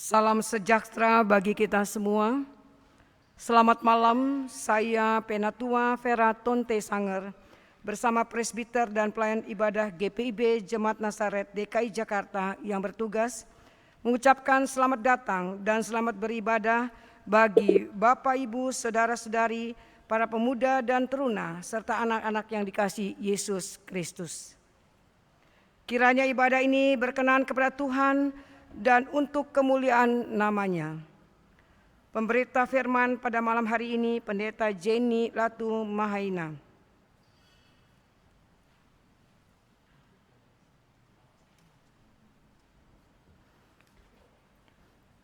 Salam sejahtera bagi kita semua. Selamat malam, saya Penatua Vera Tonte Sanger bersama presbiter dan pelayan ibadah GPIB Jemaat Nazaret DKI Jakarta yang bertugas mengucapkan selamat datang dan selamat beribadah bagi Bapak, Ibu, Saudara-saudari, para pemuda dan teruna, serta anak-anak yang dikasihi Yesus Kristus. Kiranya ibadah ini berkenan kepada Tuhan dan untuk kemuliaan namanya. Pemberita firman pada malam hari ini Pendeta Jenny Latu Mahaina.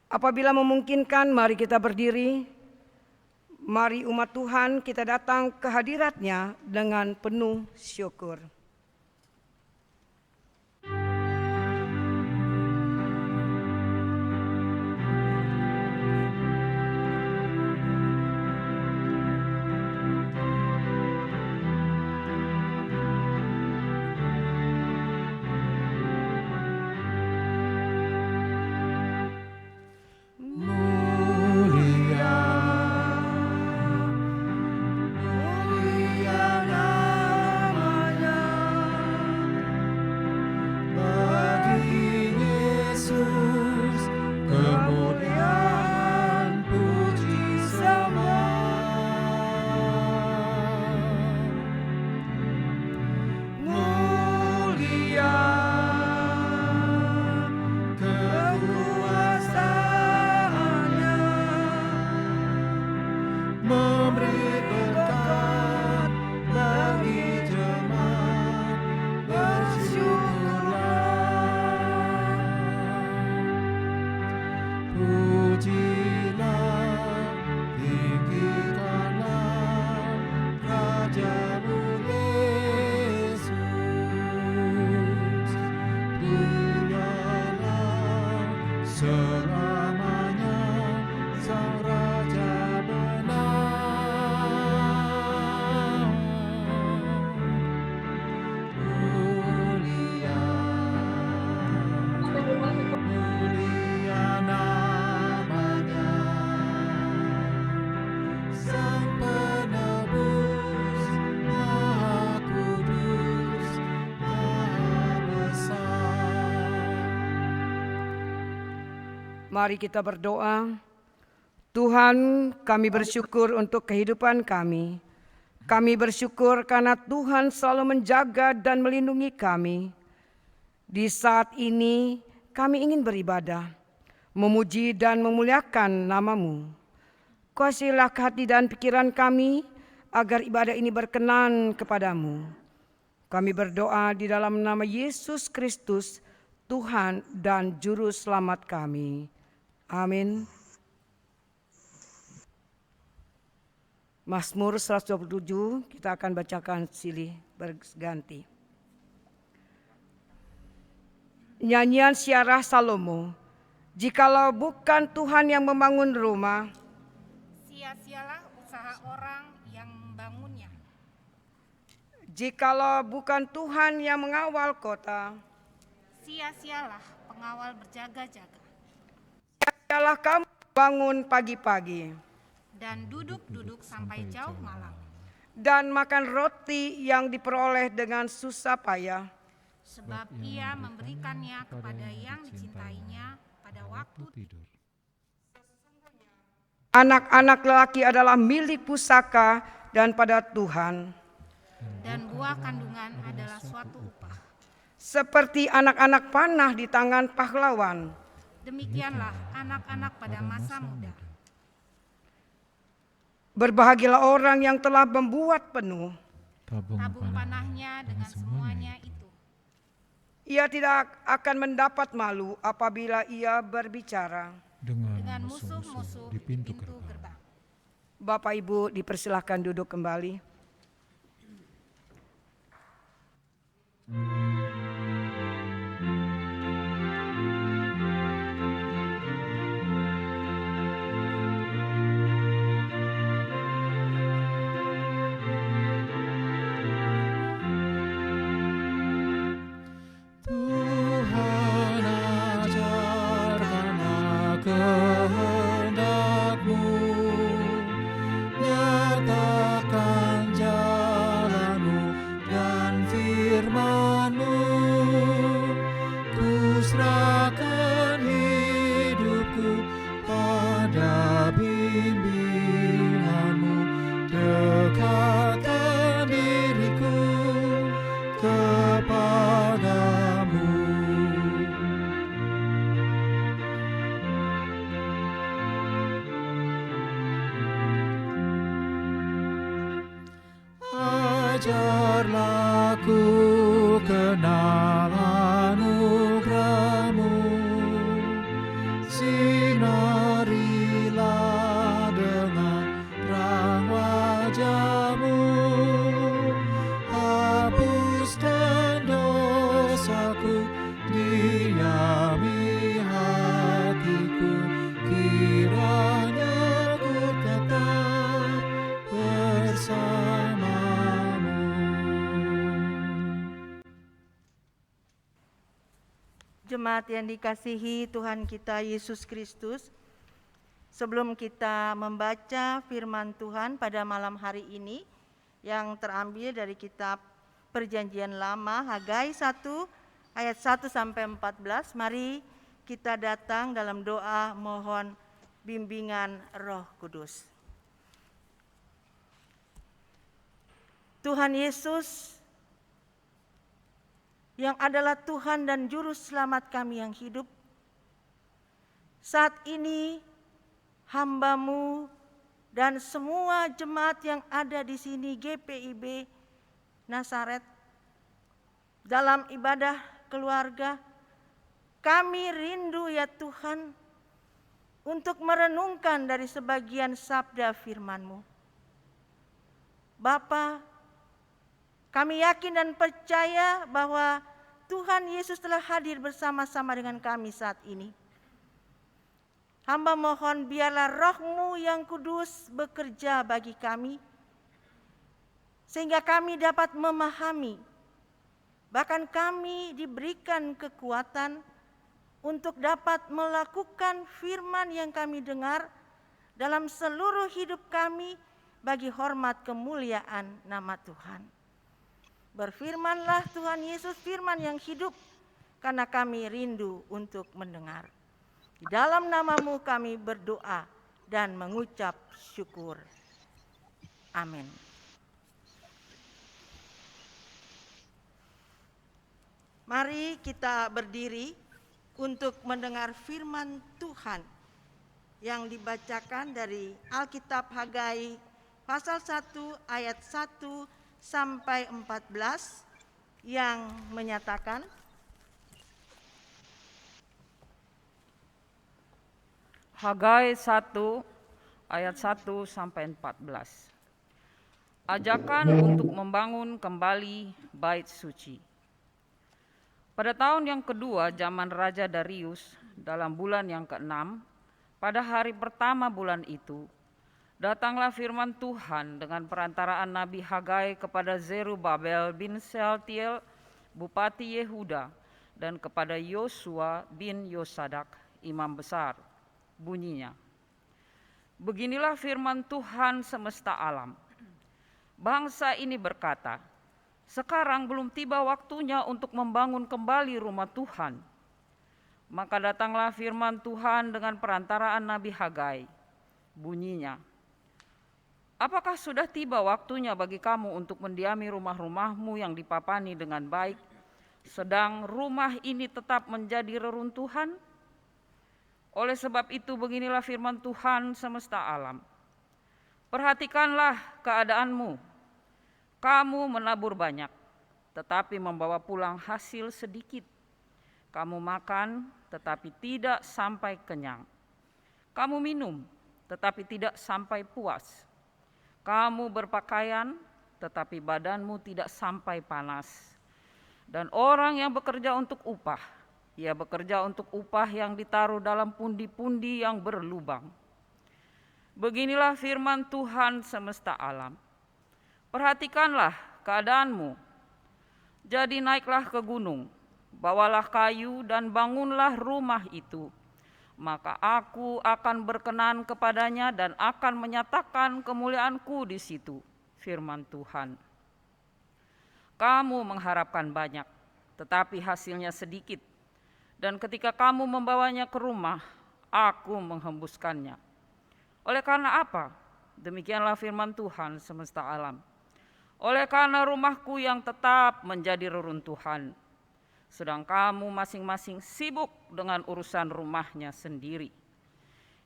Apabila memungkinkan, mari kita berdiri. Mari umat Tuhan kita datang ke hadirat-Nya dengan penuh syukur. Mari kita berdoa. Tuhan, kami bersyukur untuk kehidupan kami. Kami bersyukur karena Tuhan selalu menjaga dan melindungi kami. Di saat ini kami ingin beribadah, memuji dan memuliakan nama-Mu. Kuasilah hati dan pikiran kami agar ibadah ini berkenan kepadamu. Kami berdoa di dalam nama Yesus Kristus, Tuhan dan Juru Selamat kami. Amin. Mazmur 127 kita akan bacakan silih berganti. Nyanyian Syiarah Salomo. Jikalau bukan Tuhan yang membangun rumah, sia-sialah usaha orang yang membangunnya. Jikalau bukan Tuhan yang mengawal kota, sia-sialah pengawal berjaga-jaga. Sia-sialah kamu bangun pagi-pagi dan duduk-duduk sampai jauh malam, dan makan roti yang diperoleh dengan susah payah. Sebab ia memberikannya kepada yang dicintainya pada waktu tidur. Anak-anak lelaki adalah milik pusaka dan pada Tuhan. Dan buah kandungan adalah suatu upah. Seperti anak-anak panah di tangan pahlawan, demikianlah anak-anak pada masa muda. Berbahagialah orang yang telah membuat penuh tabung panahnya dengan semuanya itu. Ia tidak akan mendapat malu apabila ia berbicara dengan musuh-musuh di pintu gerbang. Bapak Ibu dipersilakan duduk kembali. Tuhan ajarkan aku pada bimbinganmu, dekatkan diriku kepadamu. Ajarlah ku kenal anugerah-Mu, sinarilah dengan terang wajah-Mu, hapuskan dosaku, diami hatiku, kiranya ku tetap bersamamu. Jemaat yang dikasihi Tuhan kita Yesus Kristus, sebelum kita membaca firman Tuhan pada malam hari ini yang terambil dari kitab Perjanjian Lama Hagai 1 ayat 1 sampai 14, mari kita datang dalam doa mohon bimbingan Roh Kudus. Tuhan Yesus yang adalah Tuhan dan Juru Selamat kami yang hidup, saat ini hamba-Mu dan semua jemaat yang ada di sini GPIB Nasaret dalam ibadah keluarga, kami rindu ya Tuhan untuk merenungkan dari sebagian sabda firman-Mu. Bapa, kami yakin dan percaya bahwa Tuhan Yesus telah hadir bersama-sama dengan kami saat ini. Hamba mohon biarlah Roh-Mu yang kudus bekerja bagi kami, sehingga kami dapat memahami, bahkan kami diberikan kekuatan untuk dapat melakukan firman yang kami dengar dalam seluruh hidup kami bagi hormat kemuliaan nama Tuhan. Berfirmanlah Tuhan Yesus, firman yang hidup, karena kami rindu untuk mendengar. Di dalam nama-Mu kami berdoa dan mengucap syukur. Amin. Mari kita berdiri untuk mendengar firman Tuhan yang dibacakan dari Alkitab Hagai pasal 1 ayat 1 sampai 14 yang menyatakan, Hagai 1 ayat 1 sampai 14. Ajakan untuk membangun kembali bait suci. Pada tahun yang kedua zaman Raja Darius, dalam bulan yang ke-6, pada hari pertama bulan itu, datanglah firman Tuhan dengan perantaraan Nabi Hagai kepada Zerubabel bin Sealtiel, Bupati Yehuda, dan kepada Yosua bin Yosadak, Imam Besar. Bunyinya, beginilah firman Tuhan semesta alam. Bangsa ini berkata, sekarang belum tiba waktunya untuk membangun kembali rumah Tuhan. Maka datanglah firman Tuhan dengan perantaraan Nabi Hagai. Bunyinya, apakah sudah tiba waktunya bagi kamu untuk mendiami rumah-rumahmu yang dipapani dengan baik, sedang rumah ini tetap menjadi reruntuhan? Oleh sebab itu beginilah firman Tuhan semesta alam. Perhatikanlah keadaanmu. Kamu menabur banyak, tetapi membawa pulang hasil sedikit. Kamu makan, tetapi tidak sampai kenyang. Kamu minum, tetapi tidak sampai puas. Kamu berpakaian, tetapi badanmu tidak sampai panas. Dan orang yang bekerja untuk upah, ia bekerja untuk upah yang ditaruh dalam pundi-pundi yang berlubang. Beginilah firman Tuhan semesta alam. Perhatikanlah keadaanmu. Jadi naiklah ke gunung, bawalah kayu dan bangunlah rumah itu. Maka aku akan berkenan kepadanya dan akan menyatakan kemuliaanku di situ, firman Tuhan. Kamu mengharapkan banyak, tetapi hasilnya sedikit. Dan ketika kamu membawanya ke rumah, aku menghembuskannya. Oleh karena apa? Demikianlah firman Tuhan semesta alam. Oleh karena rumahku yang tetap menjadi reruntuhan, sedang kamu masing-masing sibuk dengan urusan rumahnya sendiri.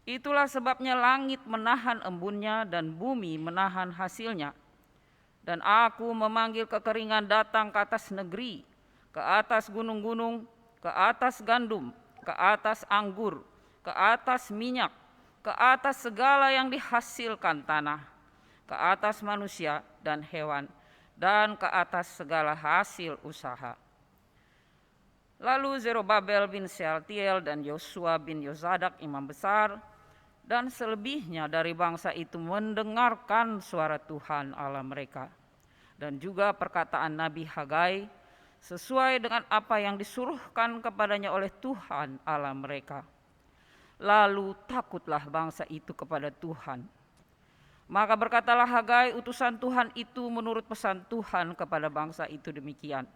Itulah sebabnya langit menahan embunnya dan bumi menahan hasilnya. Dan aku memanggil kekeringan datang ke atas negeri, ke atas gunung-gunung, ke atas gandum, ke atas anggur, ke atas minyak, ke atas segala yang dihasilkan tanah, ke atas manusia dan hewan, dan ke atas segala hasil usaha. Lalu Zerubabel bin Sealtiel dan Yosua bin Yozadak imam besar dan selebihnya dari bangsa itu mendengarkan suara Tuhan Allah mereka dan juga perkataan Nabi Hagai sesuai dengan apa yang disuruhkan kepadanya oleh Tuhan Allah mereka. Lalu takutlah bangsa itu kepada Tuhan. Maka berkatalah Hagai utusan Tuhan itu menurut pesan Tuhan kepada bangsa itu demikian.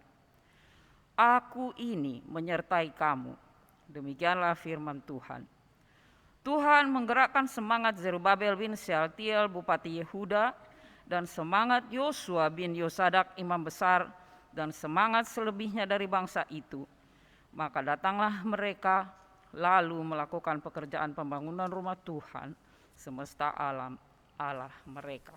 Aku ini menyertai kamu. Demikianlah firman Tuhan. Tuhan menggerakkan semangat Zerubabel bin Sealtiel bupati Yehuda dan semangat Yosua bin Yosadak imam besar dan semangat selebihnya dari bangsa itu. Maka datanglah mereka lalu melakukan pekerjaan pembangunan rumah Tuhan semesta alam Allah mereka.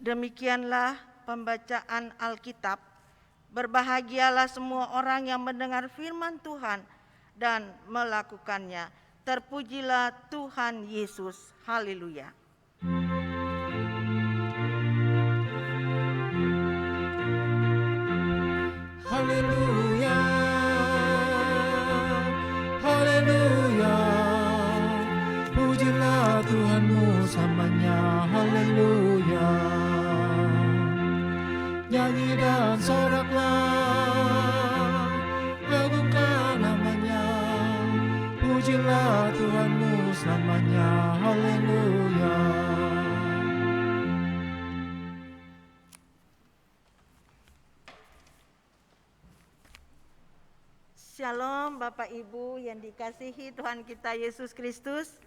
Demikianlah pembacaan Alkitab. Berbahagialah semua orang yang mendengar firman Tuhan dan melakukannya. Terpujilah Tuhan Yesus. Haleluya. Haleluya, haleluya, pujilah Tuhanmu selamanya, haleluya. Nyanyi dan soraklah, agungkan namanya, pujilah Tuhanmu selamanya, haleluya. Shalom Bapak Ibu yang dikasihi Tuhan kita Yesus Kristus.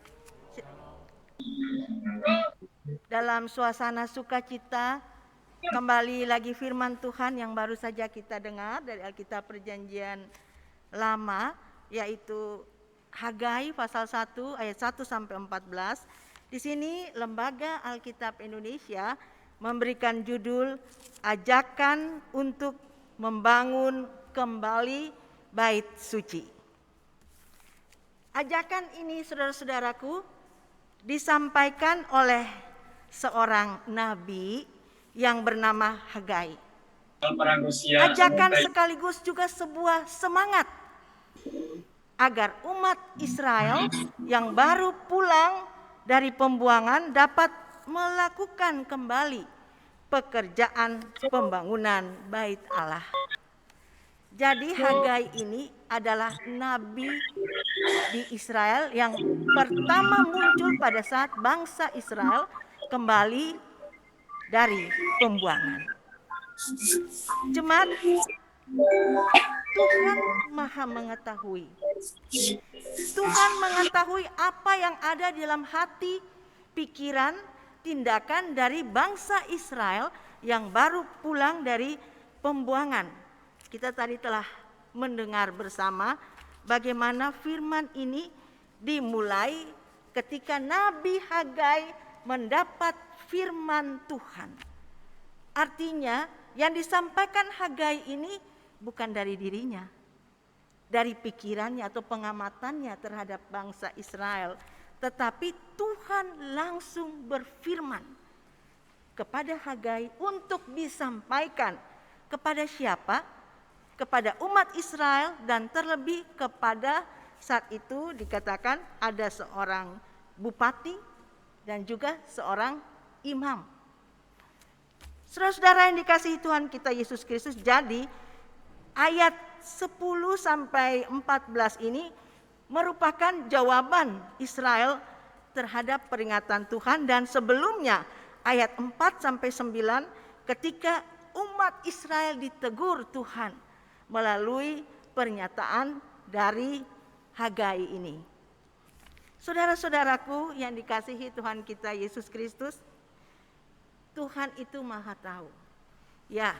Dalam suasana sukacita, kembali lagi firman Tuhan yang baru saja kita dengar dari Alkitab Perjanjian Lama, yaitu Hagai pasal 1 ayat 1 sampai 14. Di sini Lembaga Alkitab Indonesia memberikan judul Ajakan untuk Membangun Kembali Bait Suci. Ajakan ini, saudara-saudaraku, disampaikan oleh seorang nabi yang bernama Hagai. Ajakan sekaligus juga sebuah semangat agar umat Israel yang baru pulang dari pembuangan dapat melakukan kembali pekerjaan pembangunan Bait Allah. Jadi Hagai ini adalah nabi di Israel yang pertama muncul pada saat bangsa Israel kembali dari pembuangan. Jemaat, Tuhan Maha mengetahui. Tuhan mengetahui apa yang ada di dalam hati, pikiran, tindakan dari bangsa Israel yang baru pulang dari pembuangan. Kita tadi telah mendengar bersama bagaimana firman ini dimulai ketika Nabi Hagai mendapat firman Tuhan. Artinya yang disampaikan Hagai ini bukan dari dirinya, dari pikirannya atau pengamatannya terhadap bangsa Israel, tetapi Tuhan langsung berfirman kepada Hagai untuk disampaikan kepada siapa? Kepada umat Israel, dan terlebih kepada saat itu dikatakan ada seorang bupati dan juga seorang imam. Saudara-saudara yang dikasihi Tuhan kita Yesus Kristus, jadi ayat 10 sampai 14 ini merupakan jawaban Israel terhadap peringatan Tuhan, dan sebelumnya ayat 4 sampai 9 ketika umat Israel ditegur Tuhan melalui pernyataan dari Hagai ini. Saudara-saudaraku yang dikasihi Tuhan kita Yesus Kristus, Tuhan itu Maha Tahu. Ya,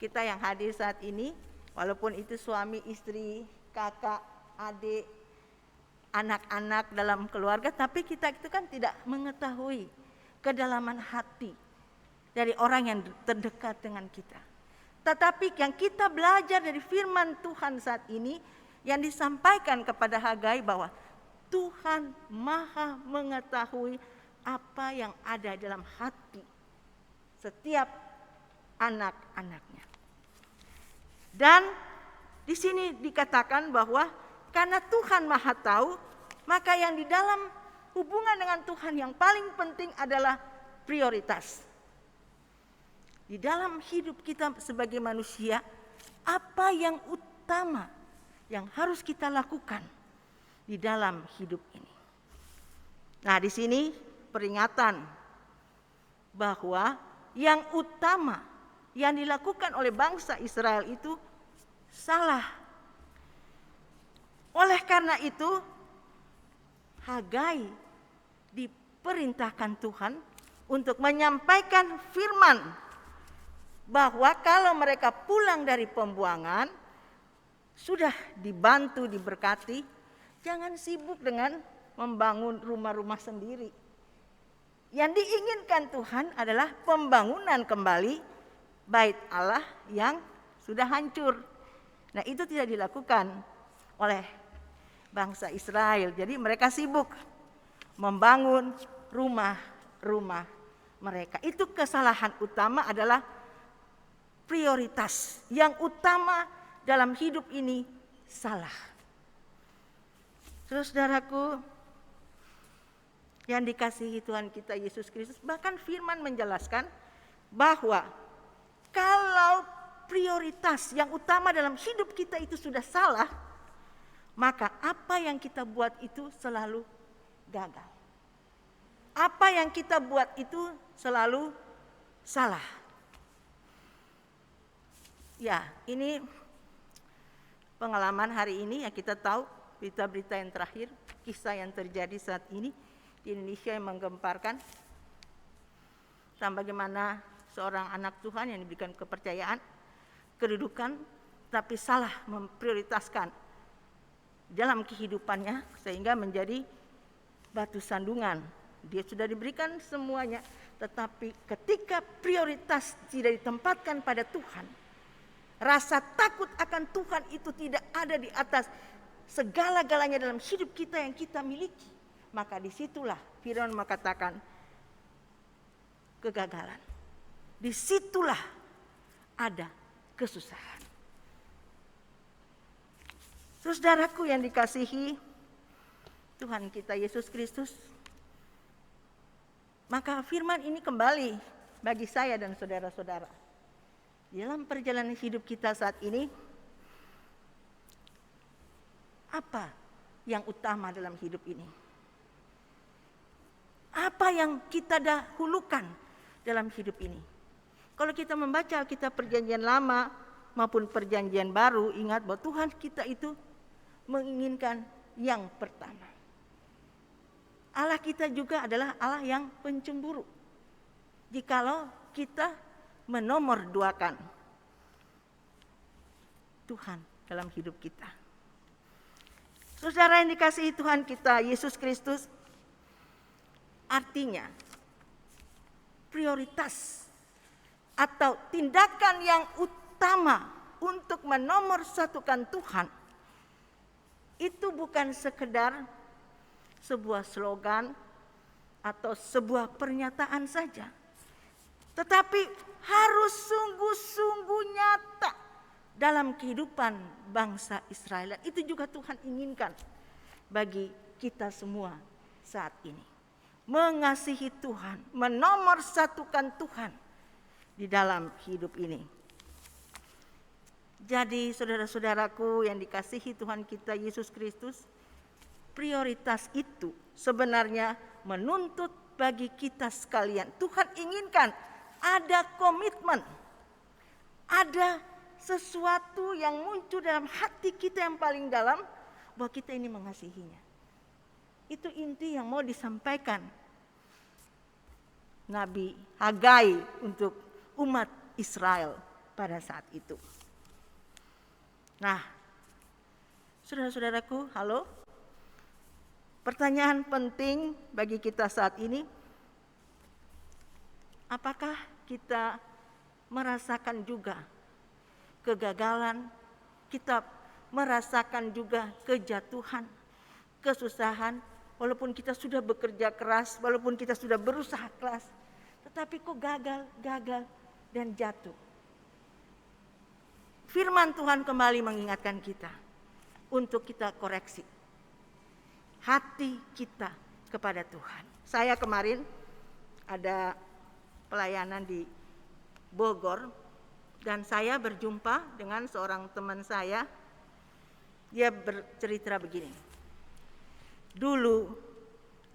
kita yang hadir saat ini, walaupun itu suami, istri, kakak, adik, anak-anak dalam keluarga, tapi kita itu kan tidak mengetahui kedalaman hati dari orang yang terdekat dengan kita. Tetapi yang kita belajar dari firman Tuhan saat ini, yang disampaikan kepada Hagai bahwa Tuhan Maha mengetahui apa yang ada dalam hati setiap anak-anaknya. Dan di sini dikatakan bahwa karena Tuhan Maha Tahu, maka yang di dalam hubungan dengan Tuhan yang paling penting adalah prioritas. Di dalam hidup kita sebagai manusia, apa yang utama yang harus kita lakukan di dalam hidup ini? Nah, di sini peringatan bahwa yang utama yang dilakukan oleh bangsa Israel itu salah. Oleh karena itu, Hagai diperintahkan Tuhan untuk menyampaikan firman bahwa kalau mereka pulang dari pembuangan, sudah dibantu, diberkati, jangan sibuk dengan membangun rumah-rumah sendiri. Yang diinginkan Tuhan adalah pembangunan kembali bait Allah yang sudah hancur. Nah, itu tidak dilakukan oleh bangsa Israel. Jadi mereka sibuk membangun rumah-rumah mereka. Itu kesalahan utama, adalah prioritas yang utama dalam hidup ini salah. Saudaraku yang dikasihi Tuhan kita Yesus Kristus, bahkan firman menjelaskan bahwa kalau prioritas yang utama dalam hidup kita itu sudah salah, maka apa yang kita buat itu selalu gagal. Apa yang kita buat itu selalu salah. Ya, ini pengalaman hari ini yang kita tahu, berita-berita yang terakhir, kisah yang terjadi saat ini di Indonesia yang menggemparkan, tentang bagaimana seorang anak Tuhan yang diberikan kepercayaan, kedudukan, tapi salah memprioritaskan dalam kehidupannya sehingga menjadi batu sandungan. Dia sudah diberikan semuanya, tetapi ketika prioritas tidak ditempatkan pada Tuhan, rasa takut akan Tuhan itu tidak ada di atas segala-galanya dalam hidup kita yang kita miliki, maka disitulah firman mengatakan kegagalan. Disitulah ada kesusahan. Saudaraku yang dikasihi Tuhan kita Yesus Kristus, maka firman ini kembali bagi saya dan saudara-saudara. Dalam perjalanan hidup kita saat ini, apa yang utama dalam hidup ini? Apa yang kita dahulukan dalam hidup ini? Kalau kita membaca Alkitab Perjanjian Lama maupun Perjanjian Baru, ingat bahwa Tuhan kita itu menginginkan yang pertama. Allah kita juga adalah Allah yang pencemburu. Jikalau kita menomorduakan Tuhan dalam hidup kita. Saudara yang dikasihi Tuhan kita Yesus Kristus, artinya prioritas atau tindakan yang utama untuk menomorsatukan Tuhan itu bukan sekedar sebuah slogan atau sebuah pernyataan saja, tetapi harus sungguh-sungguh nyata dalam kehidupan bangsa Israel. Itu juga Tuhan inginkan bagi kita semua saat ini. Mengasihi Tuhan, menomorsatukan Tuhan di dalam hidup ini. Jadi saudara-saudaraku yang dikasihi Tuhan kita Yesus Kristus, prioritas itu sebenarnya menuntut bagi kita sekalian. Tuhan inginkan ada komitmen, ada sesuatu yang muncul dalam hati kita yang paling dalam bahwa kita ini mengasihinya. Itu inti yang mau disampaikan Nabi Hagai untuk umat Israel pada saat itu. Nah, saudara-saudaraku, halo. Pertanyaan penting bagi kita saat ini, apakah kita merasakan juga kegagalan, kita merasakan juga kejatuhan, kesusahan, walaupun kita sudah bekerja keras, walaupun kita sudah berusaha keras, tetapi kok gagal dan jatuh. Firman Tuhan kembali mengingatkan kita untuk kita koreksi hati kita kepada Tuhan. Saya kemarin ada pelayanan di Bogor dan saya berjumpa dengan seorang teman saya. Dia bercerita begini. Dulu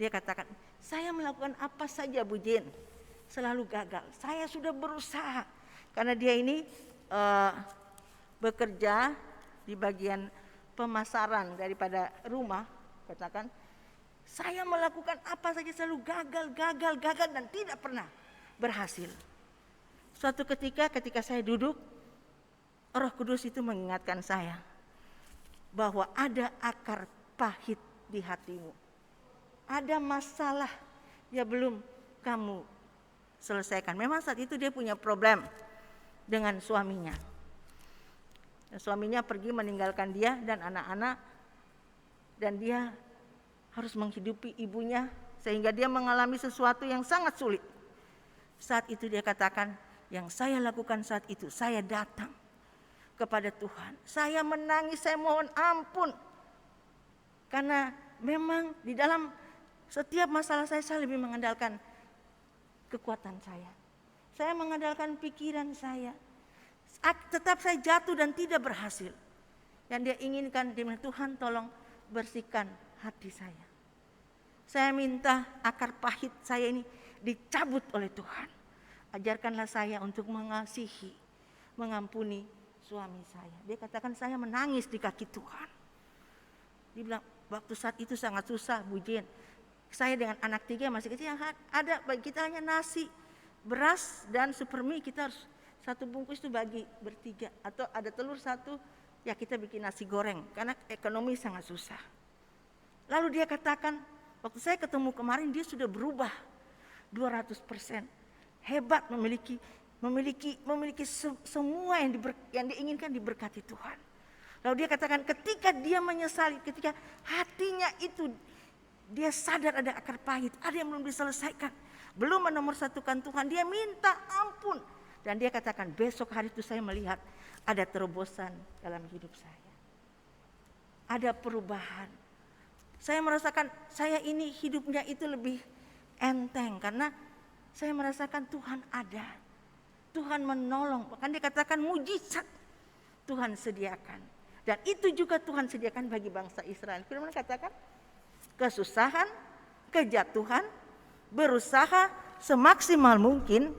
dia katakan, saya melakukan apa saja Bu Jen, selalu gagal. Saya sudah berusaha karena dia ini bekerja di bagian pemasaran daripada rumah. Katakan, saya melakukan apa saja selalu gagal dan tidak pernah berhasil. Suatu ketika saya duduk, Roh Kudus itu mengingatkan saya bahwa ada akar pahit di hatimu. Ada masalah yang belum kamu selesaikan. Memang saat itu dia punya problem dengan suaminya. Suaminya pergi meninggalkan dia dan anak-anak, dan dia harus menghidupi ibunya sehingga dia mengalami sesuatu yang sangat sulit. Saat itu dia katakan, yang saya lakukan saat itu, saya datang kepada Tuhan. Saya menangis, saya mohon ampun. Karena memang di dalam setiap masalah saya lebih mengandalkan kekuatan saya. Saya mengandalkan pikiran saya. Tetap saya jatuh dan tidak berhasil. Dan dia inginkan, dia bilang, Tuhan tolong bersihkan hati saya. Saya minta akar pahit saya ini dicabut oleh Tuhan. Ajarkanlah saya untuk mengasihi, mengampuni suami saya. Dia katakan, saya menangis di kaki Tuhan. Dia bilang, waktu saat itu sangat susah Bu Jen. Saya dengan anak 3 masih kecil, yang ada bagi kita hanya nasi, beras dan supermie. Kita harus satu bungkus itu bagi bertiga, atau ada telur satu, ya kita bikin nasi goreng karena ekonomi sangat susah. Lalu dia katakan, waktu saya ketemu kemarin dia sudah berubah 200%. Hebat, memiliki semua yang diinginkan diberkati Tuhan. Lalu dia katakan, ketika dia menyesali, ketika hatinya itu dia sadar ada akar pahit, ada yang belum diselesaikan, belum menomorsatukan Tuhan, dia minta ampun. Dan dia katakan, besok hari itu saya melihat ada terobosan dalam hidup saya. Ada perubahan. Saya merasakan saya ini hidupnya itu lebih enteng karena saya merasakan Tuhan ada. Tuhan menolong. Bahkan dia katakan mujizat Tuhan sediakan. Dan itu juga Tuhan sediakan bagi bangsa Israel. Firman katakan, kesusahan, kejatuhan, berusaha semaksimal mungkin.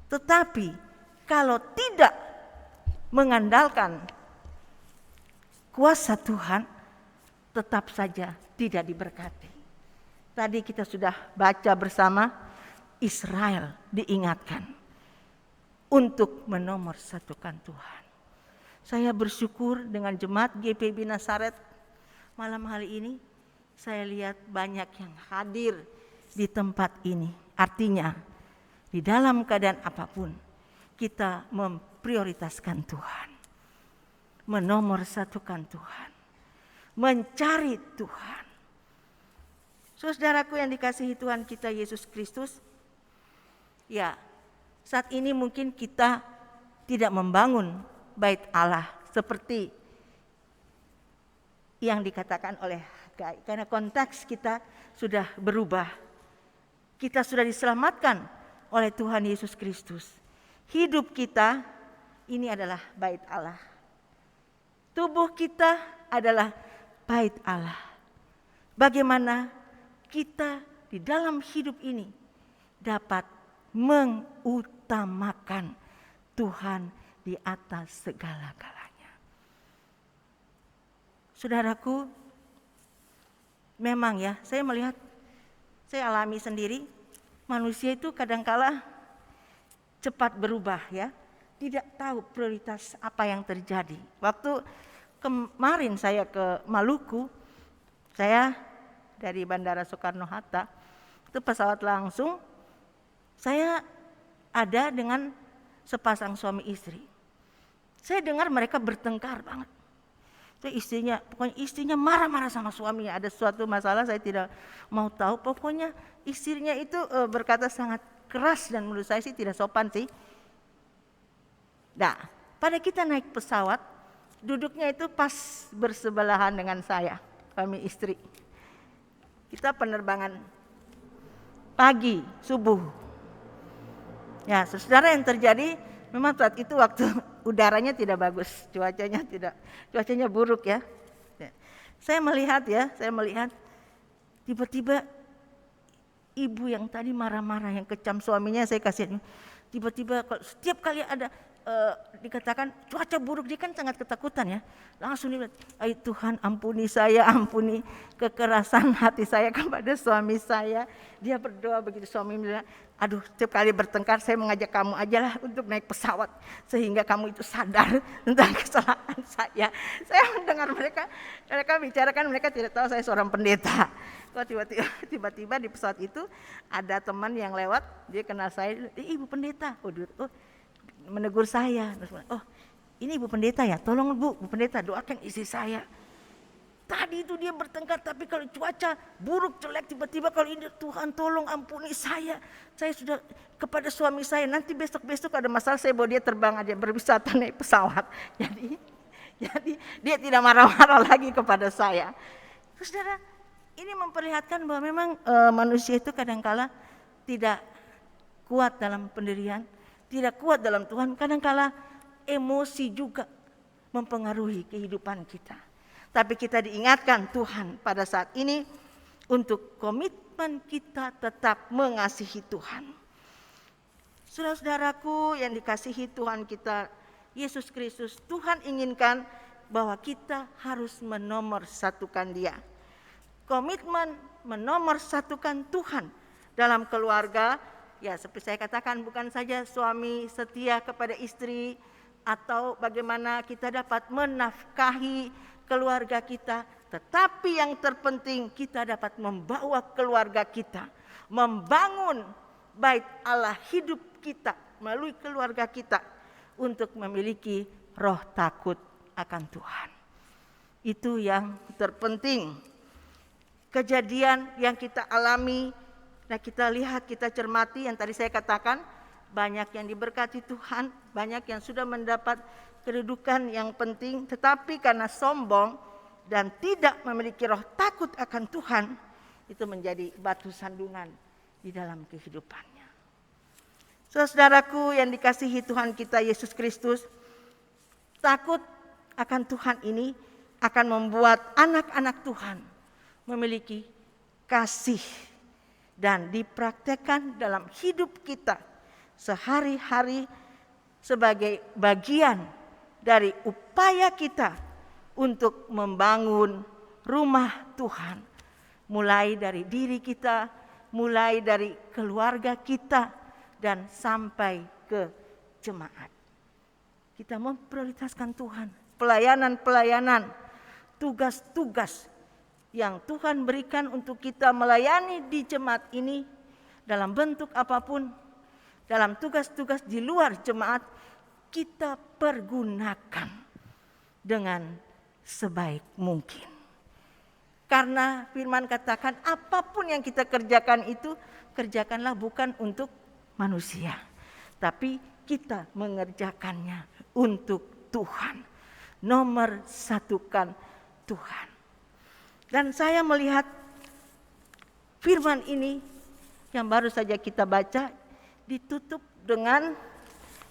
Tetapi kalau tidak mengandalkan kuasa Tuhan, tetap saja tidak diberkati. Tadi kita sudah baca bersama, Israel diingatkan untuk menomorsatukan Tuhan. Saya bersyukur dengan jemaat GPIB Nazaret malam hari ini, saya lihat banyak yang hadir di tempat ini. Artinya, di dalam keadaan apapun, kita memprioritaskan Tuhan, menomorsatukan Tuhan, mencari Tuhan. Saudaraku yang dikasihi Tuhan kita Yesus Kristus, ya saat ini mungkin kita tidak membangun bait Allah seperti yang dikatakan oleh Hagai, karena konteks kita sudah berubah. Kita sudah diselamatkan oleh Tuhan Yesus Kristus. Hidup kita ini adalah bait Allah. Tubuh kita adalah bait Allah. Bagaimana kita di dalam hidup ini dapat mengutamakan Tuhan di atas segala-galanya. Saudaraku, memang ya, saya melihat, saya alami sendiri, manusia itu kadangkala cepat berubah ya, tidak tahu prioritas apa yang terjadi. Waktu kemarin saya ke Maluku, saya dari Bandara Soekarno-Hatta, itu pesawat langsung, saya ada dengan sepasang suami istri. Saya dengar mereka bertengkar banget. Pokoknya istrinya marah-marah sama suaminya, ada suatu masalah saya tidak mau tahu. Pokoknya istrinya itu berkata sangat keras dan menurut saya sih tidak sopan sih. Nah, pada kita naik pesawat, duduknya itu pas bersebelahan dengan saya, suami istri. Kita penerbangan pagi, subuh. Ya, saudara, yang terjadi memang saat itu waktu udaranya tidak bagus, cuacanya buruk ya. Saya melihat tiba-tiba ibu yang tadi marah-marah, yang kecam suaminya, saya kasih tiba-tiba setiap kali ada dikatakan cuaca buruk, dia kan sangat ketakutan ya. Langsung dia bilang, "Ai Tuhan, ampuni saya, ampuni kekerasan hati saya kepada suami saya." Dia berdoa begitu, suami bilang, "Aduh, setiap kali bertengkar saya mengajak kamu aja lah untuk naik pesawat sehingga kamu itu sadar tentang kesalahan saya." Saya mendengar mereka bicarakan, mereka tidak tahu saya seorang pendeta. Kok tiba-tiba di pesawat itu ada teman yang lewat, dia kenal saya, "Ibu pendeta." Menegur saya. "Oh, ini Ibu pendeta ya, tolong Bu pendeta doakan istri saya. Tadi itu dia bertengkar, tapi kalau cuaca buruk jelek tiba-tiba kalau ini, Tuhan tolong ampuni saya. Saya sudah kepada suami saya, nanti besok-besok ada masalah saya bawa dia terbang aja berwisata naik pesawat." Jadi dia tidak marah-marah lagi kepada saya. Saudara, ini memperlihatkan bahwa memang manusia itu kadangkala tidak kuat dalam pendirian, tidak kuat dalam Tuhan, kadangkala emosi juga mempengaruhi kehidupan kita. Tapi kita diingatkan Tuhan pada saat ini untuk komitmen kita tetap mengasihi Tuhan. Saudara-saudaraku yang dikasihi Tuhan kita Yesus Kristus, Tuhan inginkan bahwa kita harus menomorsatukan Dia. Komitmen menomorsatukan Tuhan dalam keluarga. Ya, seperti saya katakan, bukan saja suami setia kepada istri atau bagaimana kita dapat menafkahi keluarga kita, tetapi yang terpenting kita dapat membawa keluarga kita, membangun bait Allah hidup kita melalui keluarga kita untuk memiliki roh takut akan Tuhan. Itu yang terpenting. Kejadian yang kita alami, nah kita lihat, kita cermati yang tadi saya katakan, banyak yang diberkati Tuhan, banyak yang sudah mendapat kedudukan yang penting, tetapi karena sombong dan tidak memiliki roh takut akan Tuhan, itu menjadi batu sandungan di dalam kehidupannya. Saudaraku yang dikasihi Tuhan kita Yesus Kristus, takut akan Tuhan ini akan membuat anak-anak Tuhan memiliki kasih dan dipraktekkan dalam hidup kita sehari-hari sebagai bagian dari upaya kita untuk membangun rumah Tuhan, mulai dari diri kita, mulai dari keluarga kita, dan sampai ke jemaat. Kita memprioritaskan Tuhan, pelayanan-pelayanan, tugas-tugas yang Tuhan berikan untuk kita melayani di jemaat ini dalam bentuk apapun, dalam tugas-tugas di luar jemaat, kita pergunakan dengan sebaik mungkin. Karena firman katakan apapun yang kita kerjakan itu, kerjakanlah bukan untuk manusia, tapi kita mengerjakannya untuk Tuhan. Nomor satukan Tuhan. Dan saya melihat firman ini yang baru saja kita baca ditutup dengan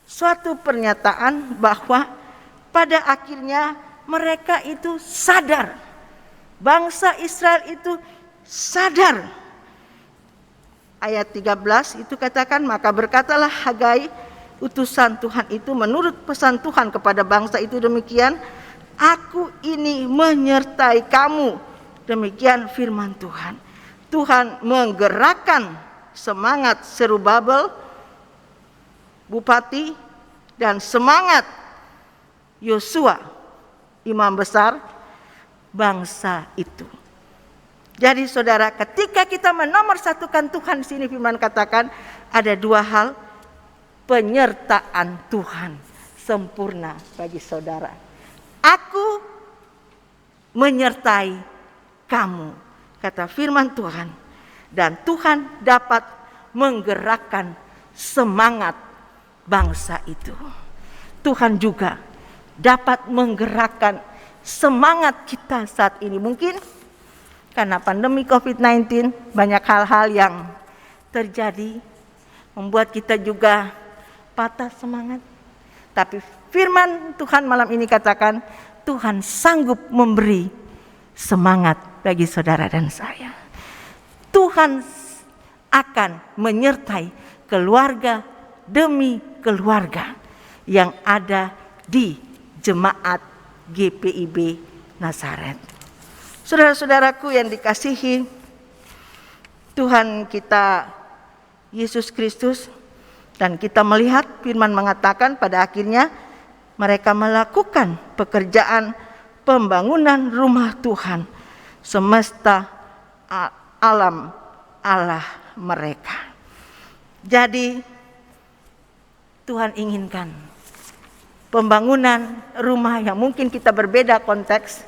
suatu pernyataan bahwa pada akhirnya mereka itu sadar, bangsa Israel itu sadar ayat 13 itu katakan, maka berkatalah Hagai utusan Tuhan itu menurut pesan Tuhan kepada bangsa itu demikian, aku ini menyertai kamu. Demikian firman Tuhan. Tuhan menggerakkan semangat Serubabel, bupati, dan semangat Yosua, imam besar bangsa itu. Jadi saudara, ketika kita menomorsatukan Tuhan, di sini firman katakan ada dua hal, penyertaan Tuhan sempurna bagi saudara. Aku menyertai kamu, kata firman Tuhan, dan Tuhan dapat menggerakkan semangat bangsa itu. Tuhan juga dapat menggerakkan semangat kita saat ini. Mungkin karena pandemi COVID-19 banyak hal-hal yang terjadi membuat kita juga patah semangat. Tapi firman Tuhan malam ini katakan Tuhan sanggup memberi semangat bagi saudara dan saya. Tuhan akan menyertai keluarga demi keluarga yang ada di jemaat GPIB Nazaret. Saudara-saudaraku yang dikasihi Tuhan kita Yesus Kristus, dan kita melihat firman mengatakan pada akhirnya mereka melakukan pekerjaan pembangunan rumah Tuhan semesta alam Allah mereka. Jadi Tuhan inginkan pembangunan rumah yang mungkin kita berbeda konteks,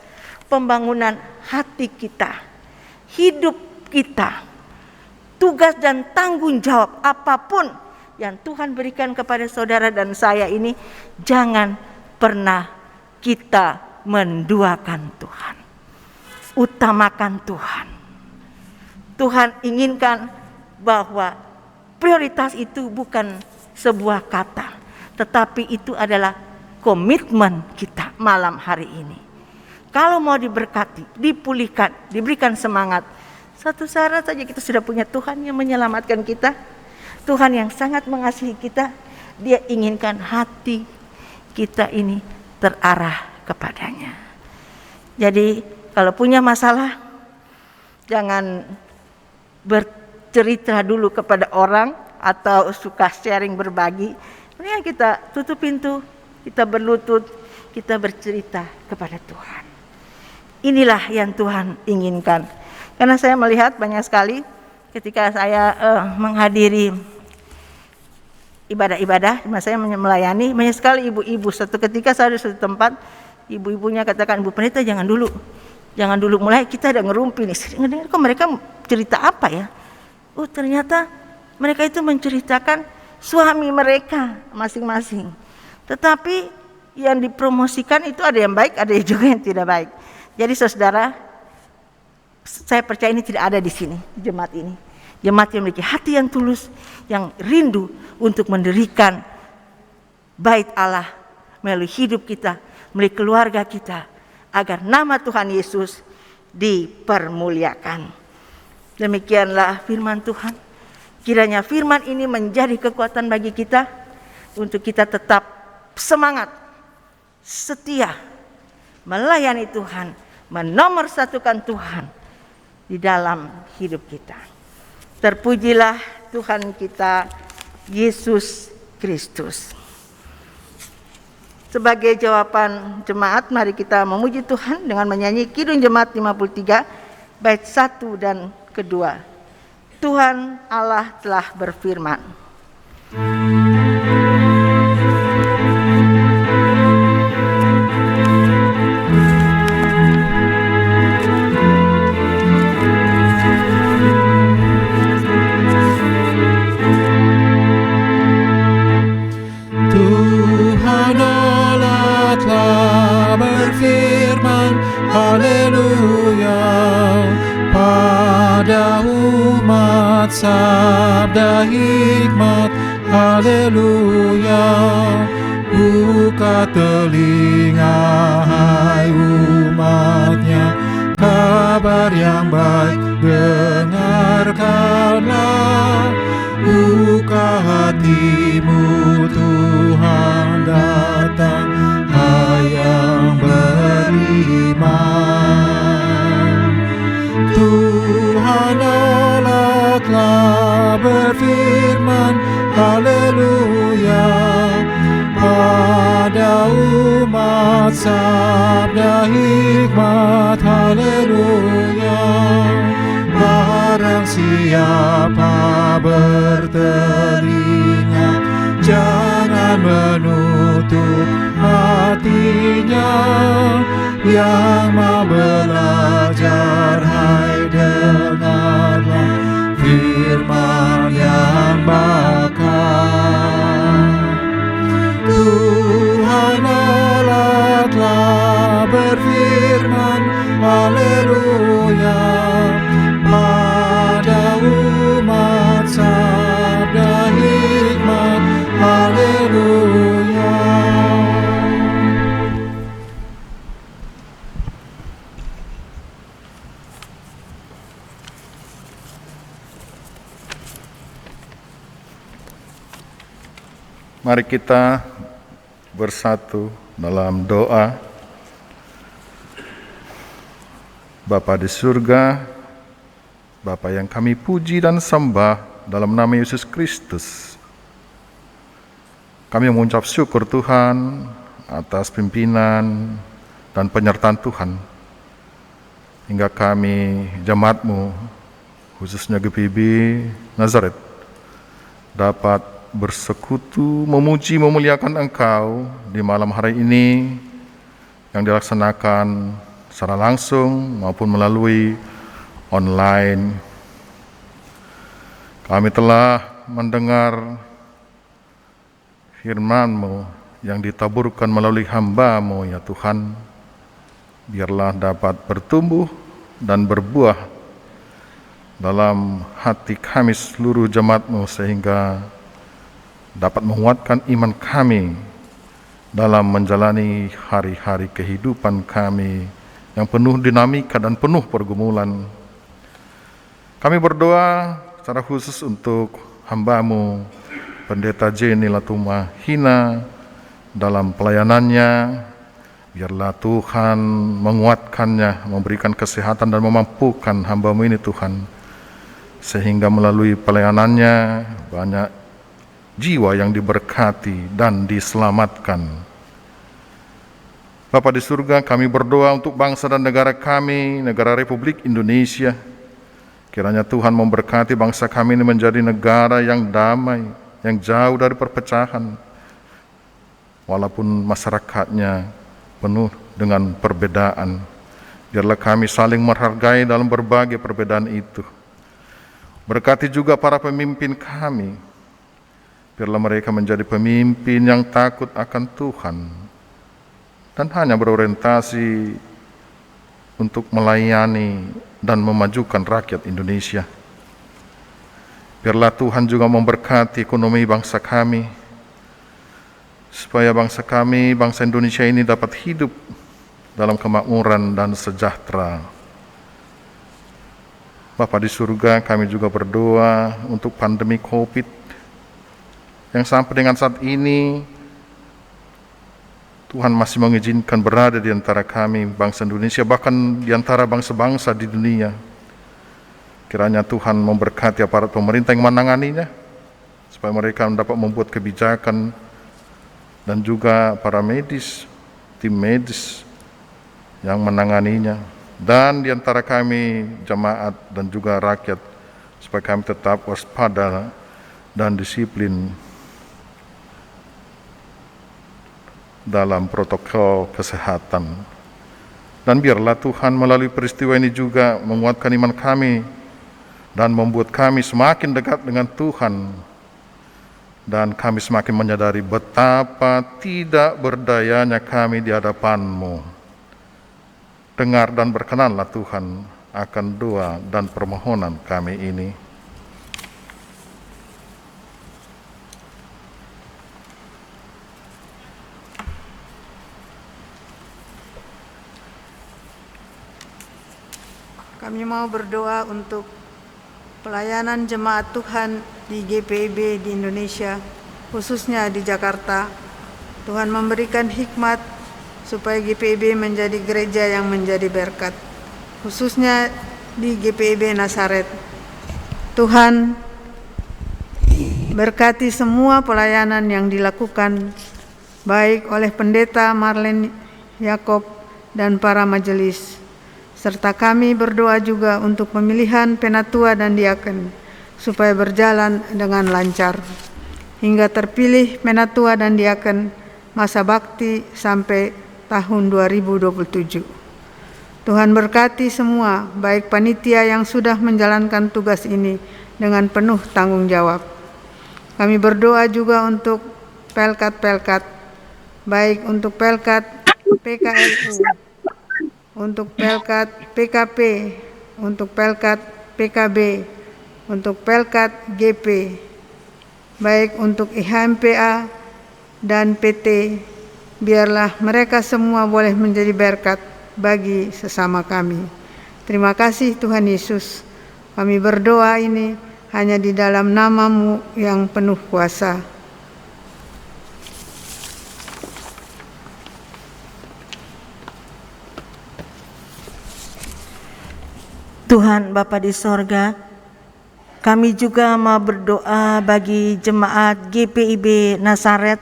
pembangunan hati kita, hidup kita, tugas dan tanggung jawab apapun yang Tuhan berikan kepada saudara dan saya ini, jangan pernah kita menduakan Tuhan. Utamakan Tuhan. Tuhan inginkan bahwa prioritas itu bukan sebuah kata, tetapi itu adalah komitmen kita malam hari ini. Kalau mau diberkati, dipulihkan, diberikan semangat, satu syarat saja, kita sudah punya Tuhan yang menyelamatkan kita, Tuhan yang sangat mengasihi kita. Dia inginkan hati kita ini terarah kepadanya. Jadi kalau punya masalah, jangan bercerita dulu kepada orang atau suka sharing berbagi. Mendingan kita tutup pintu, kita berlutut, kita bercerita kepada Tuhan. Inilah yang Tuhan inginkan. Karena saya melihat banyak sekali ketika saya menghadiri ibadah-ibadah, saya melayani, banyak sekali ibu-ibu. Satu ketika saya di suatu tempat, ibu-ibunya katakan, Ibu Pendeta jangan dulu mulai, kita ada ngerumpi nih. Ngedengar kok mereka cerita apa ya? Oh ternyata mereka itu menceritakan suami mereka masing-masing. Tetapi yang dipromosikan itu ada yang baik, ada juga yang tidak baik. Jadi saudara, saya percaya ini tidak ada di sini, di jemaat ini. Jemaat yang memiliki hati yang tulus, yang rindu untuk mendirikan bait Allah melalui hidup kita, melalui keluarga kita, agar nama Tuhan Yesus dipermuliakan. Demikianlah firman Tuhan. Kiranya firman ini menjadi kekuatan bagi kita untuk kita tetap semangat, setia, melayani Tuhan, menomorsatukan Tuhan di dalam hidup kita. Terpujilah Tuhan kita Yesus Kristus. Sebagai jawaban jemaat, mari kita memuji Tuhan dengan menyanyi Kidung Jemaat 53 bait 1 dan kedua. Tuhan Allah telah berfirman. Tuhan Allah telah berfirman, haleluya. Pada umat sabda hikmat, haleluya. Buka telinga hai umatnya, kabar yang baik, dengarkanlah. Buka hatimu, Tuhan datang, hai yang beriman. Tuhan Allah telah berfirman, haleluya. Pada umat sabda hikmat, haleluya. Barang siapa bertelinga, jangan menutup hatinya. Yang mau belajar, hai dengarlah firman yang bakal. Tuhan Allah telah berfirman, haleluya. Pada umat sabda hikmat, haleluya. Mari kita bersatu dalam doa. Bapa di surga, Bapa yang kami puji dan sembah dalam nama Yesus Kristus, kami mengucap syukur Tuhan atas pimpinan dan penyertaan Tuhan, hingga kami jemaat-Mu, khususnya GPIB Nazaret, dapat bersekutu, memuji, memuliakan Engkau di malam hari ini yang dilaksanakan secara langsung maupun melalui online. Kami telah mendengar firman-Mu yang ditaburkan melalui hamba-Mu, ya Tuhan. Biarlah dapat bertumbuh dan berbuah dalam hati kami seluruh jemaat-Mu, sehingga dapat menguatkan iman kami dalam menjalani hari-hari kehidupan kami yang penuh dinamika dan penuh pergumulan. Kami berdoa secara khusus untuk hamba-Mu, Pendeta Jenny Latumahina, dalam pelayanannya. Biarlah Tuhan menguatkannya, memberikan kesehatan dan memampukan hamba-Mu ini Tuhan, sehingga melalui pelayanannya banyak jiwa yang diberkati dan diselamatkan. Bapa di surga, kami berdoa untuk bangsa dan negara kami, negara Republik Indonesia. Kiranya Tuhan memberkati bangsa kami ini menjadi negara yang damai, yang jauh dari perpecahan, walaupun masyarakatnya penuh dengan perbedaan. Biarlah kami saling menghargai dalam berbagai perbedaan itu. Berkati juga para pemimpin kami. Biarlah mereka menjadi pemimpin yang takut akan Tuhan dan hanya berorientasi untuk melayani dan memajukan rakyat Indonesia. Biarlah Tuhan juga memberkati ekonomi bangsa kami, supaya bangsa kami, bangsa Indonesia ini dapat hidup dalam kemakmuran dan sejahtera. Bapa di surga, kami juga berdoa untuk pandemi COVID yang sampai dengan saat ini Tuhan masih mengizinkan berada di antara kami, bangsa Indonesia, bahkan di antara bangsa-bangsa di dunia. Kiranya Tuhan memberkati aparat pemerintah yang menanganinya, supaya mereka dapat membuat kebijakan, dan juga para medis, tim medis yang menanganinya, dan di antara kami jemaat dan juga rakyat, supaya kami tetap waspada dan disiplin dalam protokol kesehatan. Dan biarlah Tuhan melalui peristiwa ini juga menguatkan iman kami dan membuat kami semakin dekat dengan Tuhan, dan kami semakin menyadari betapa tidak berdayanya kami di hadapan-Mu. Dengar dan berkenanlah Tuhan akan doa dan permohonan kami ini. Kami mau berdoa untuk pelayanan jemaat Tuhan di GPIB di Indonesia, khususnya di Jakarta. Tuhan memberikan hikmat supaya GPIB menjadi gereja yang menjadi berkat, khususnya di GPIB Nazaret. Tuhan berkati semua pelayanan yang dilakukan baik oleh Pendeta Marlene Yakob dan para majelis. Serta kami berdoa juga untuk pemilihan penatua dan diaken supaya berjalan dengan lancar hingga terpilih penatua dan diaken masa bakti sampai tahun 2027. Tuhan berkati semua, baik panitia yang sudah menjalankan tugas ini dengan penuh tanggung jawab. Kami berdoa juga untuk pelkat-pelkat, baik untuk pelkat PKLU, untuk pelkat PKP, untuk pelkat PKB, untuk pelkat GP, baik untuk IHMPA dan PT, biarlah mereka semua boleh menjadi berkat bagi sesama kami. Terima kasih Tuhan Yesus. Kami berdoa ini hanya di dalam nama-Mu yang penuh kuasa. Tuhan Bapa di sorga, kami juga mau berdoa bagi jemaat GPIB Nazaret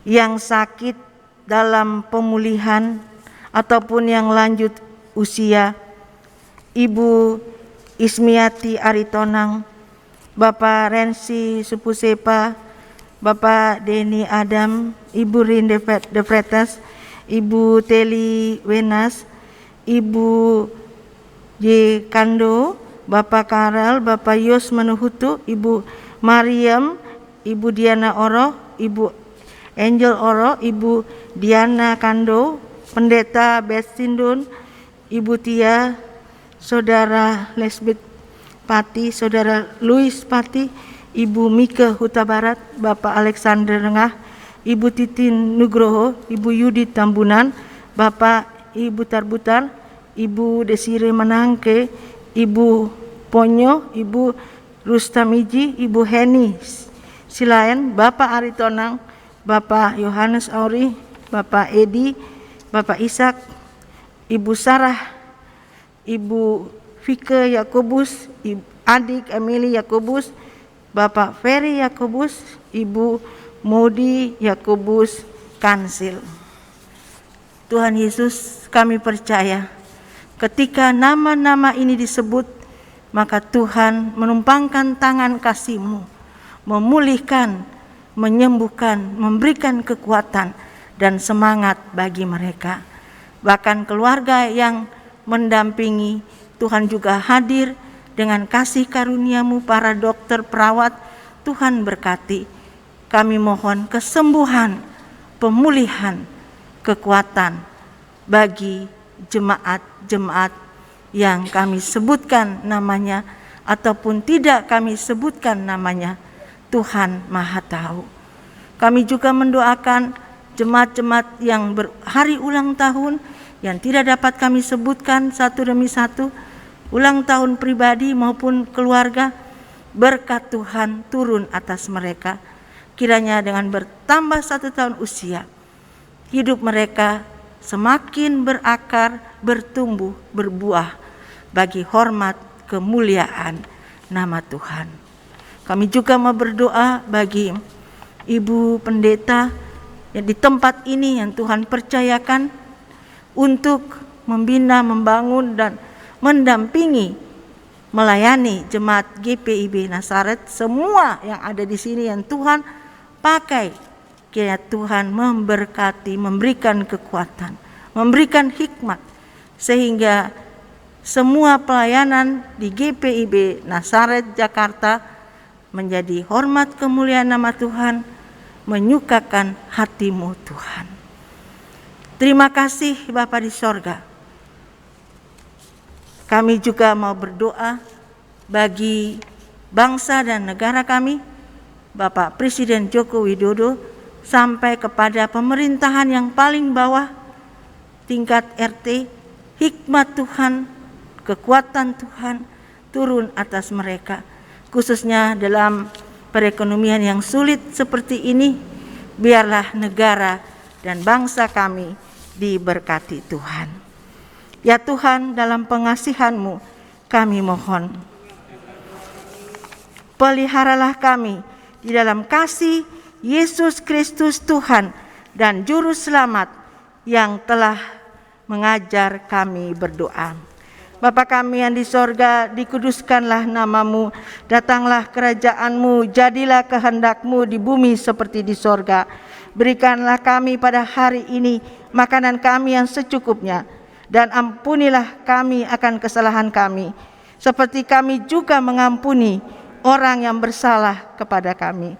yang sakit dalam pemulihan ataupun yang lanjut usia. Ibu Ismiati Aritonang, Bapak Rensi Supusepa, Bapak Denny Adam, Ibu Rin De Vretes, Ibu Teli Wenas, Ibu J. Kando, Bapak Karel, Bapak Yos Manuhutu, Ibu Mariam, Ibu Diana Oro, Ibu Angel Oro, Ibu Diana Kando, Pendeta Bestindun, Ibu Tia, Saudara Lesbeth Pati, Saudara Louis Pati, Ibu Mika Huta Barat, Bapak Alexander Rengah, Ibu Titin Nugroho, Ibu Yudit Tambunan, Bapak Ibu Tarbutar, Ibu Desire Manangke, Ibu Ponyo, Ibu Rustamiji, Ibu Heni Silayan, Bapak Aritonang, Bapak Yohanes Auri, Bapak Edi, Bapak Ishak, Ibu Sarah, Ibu Fike Yakobus, adik Emily Yakobus, Bapak Ferry Yakobus, Ibu Modi Yakobus Kansil. Tuhan Yesus, kami percaya ketika nama-nama ini disebut, maka Tuhan menumpangkan tangan kasih-Mu, memulihkan, menyembuhkan, memberikan kekuatan dan semangat bagi mereka. Bahkan keluarga yang mendampingi, Tuhan juga hadir dengan kasih karunia-Mu, para dokter, perawat, Tuhan berkati. Kami mohon kesembuhan, pemulihan, kekuatan bagi jemaat-jemaat yang kami sebutkan namanya ataupun tidak kami sebutkan namanya. Tuhan Maha Tahu. Kami juga mendoakan jemaat-jemaat yang berhari ulang tahun yang tidak dapat kami sebutkan satu demi satu, ulang tahun pribadi maupun keluarga. Berkat Tuhan turun atas mereka. Kiranya dengan bertambah 1 tahun usia, hidup mereka semakin berakar, bertumbuh, berbuah bagi hormat kemuliaan nama Tuhan. Kami juga mau berdoa bagi Ibu Pendeta yang di tempat ini yang Tuhan percayakan untuk membina, membangun dan mendampingi, melayani jemaat GPIB Nazaret. Semua yang ada di sini yang Tuhan pakai, kiranya Tuhan memberkati, memberikan kekuatan, memberikan hikmat, sehingga semua pelayanan di GPIB Nazaret Jakarta menjadi hormat kemuliaan nama Tuhan, menyukakan hati-Mu Tuhan. Terima kasih Bapa di sorga. Kami juga mau berdoa bagi bangsa dan negara kami, Bapak Presiden Joko Widodo, sampai kepada pemerintahan yang paling bawah, tingkat RT, hikmat Tuhan, kekuatan Tuhan turun atas mereka, khususnya dalam perekonomian yang sulit seperti ini. Biarlah negara dan bangsa kami diberkati Tuhan. Ya Tuhan, dalam pengasihan-Mu kami mohon, peliharalah kami di dalam kasih Yesus Kristus Tuhan dan Juru Selamat yang telah mengajar kami berdoa. Bapa kami yang di sorga, dikuduskanlah nama-Mu, datanglah kerajaan-Mu, jadilah kehendak-Mu di bumi seperti di sorga. Berikanlah kami pada hari ini makanan kami yang secukupnya, dan ampunilah kami akan kesalahan kami, seperti kami juga mengampuni orang yang bersalah kepada kami.